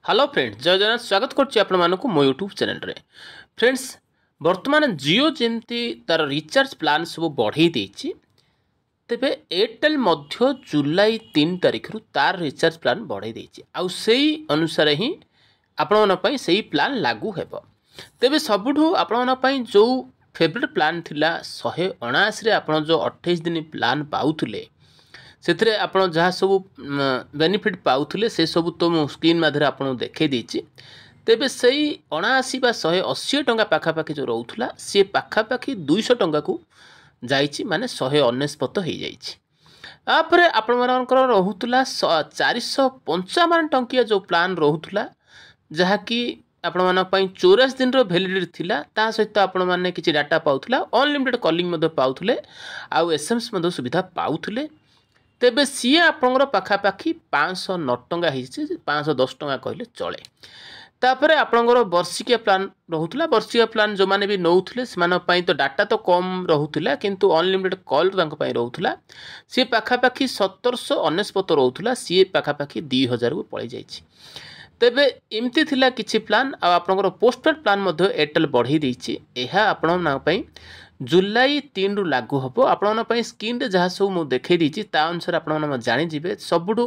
Hello friends जय जगन्नाथ स्वागत करछि आपण मानकु मो यूट्यूब चैनल रे। फ्रेंड्स वर्तमान जियो जेमती तार रिचार्ज प्लान सब बढ़ई देछि तेबे एयरटेल मध्य जुलाई 3 तारिख रु तार रिचार्ज प्लान बढ़ई देछि आउ सेही अनुसार ही आपण मन पई सेही प्लान लागू हेबो। तेबे सबुठु आपण मन पई जो फेवरेट प्लान थिला 179 रे आपण जो 28 दिन प्लान पाउथुले से आपड़ जहाँ सब बेनिफिट पाउले से सब तो मो स्क्रीन माध्यम आपको देखे देछि। तेबे सही 79 बा 180 टंका पाखापाखि जो रोला सी पाखापाखि 200 टंका को जाइछि माने 199 हो जाइछि। तापरे आपण मानकर रहुतला 455 टंकिया जो प्लान रहुतला जहाँकि आपण मान पई 84 दिन रो वैलिडिटी थिला ता सहित आपण माने किछि डाटा पाउथला अनलिमिटेड कॉलिंग मध्ये पाउथले आउ एसएमएस मध्ये सुविधा पाउथले। तेबे सी आपंकर पाखापाखि 509 टंका हो 510 टंका कहले चले। तापरे आपंकर वर्षिकिया प्लान रहुतला वर्षिकिया प्लान जो माने भी नौथले से तो डाटा तो कम रहुतला किंतु अनलिमिटेड कॉल रहुतला सी पाखापाखि 1799 रहुतला सी पाखापाखि 2000 को पळै जाइछि। तेबे एमती थिला किछि प्लान आपंकर पोस्टपेड प्लान मध्ये एयरटेल बढ़ई देछि एहा आपण ना पई जुलाई 3 रु लागू हम आपण स्क्रीन रे जहाँ सब मुझे देखई देछि ता अनुसार आपण जानि जिवे सबुठु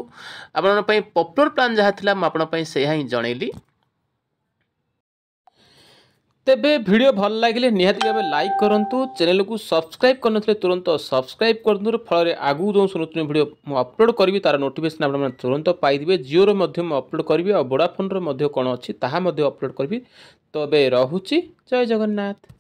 आपण पॉपुलर प्लान जहाँ थिला आपण से ही जनइली। तेबे वीडियो भल लगे निहाती भाव लाइक करंतु चैनल को सब्सक्राइब करनथले तुरंत सब्सक्राइब करदु फल आगु जो नूतन वीडियो मु अपलोड करी तार नोटिफिकेशन आपण तुरंत पाइबे। जियो रो मध्यम अपलोड करी और वोडाफोन रो मध्य कोन अछि ताहा मध्य अपलोड करी। तो बे रहुछि जय जगन्नाथ।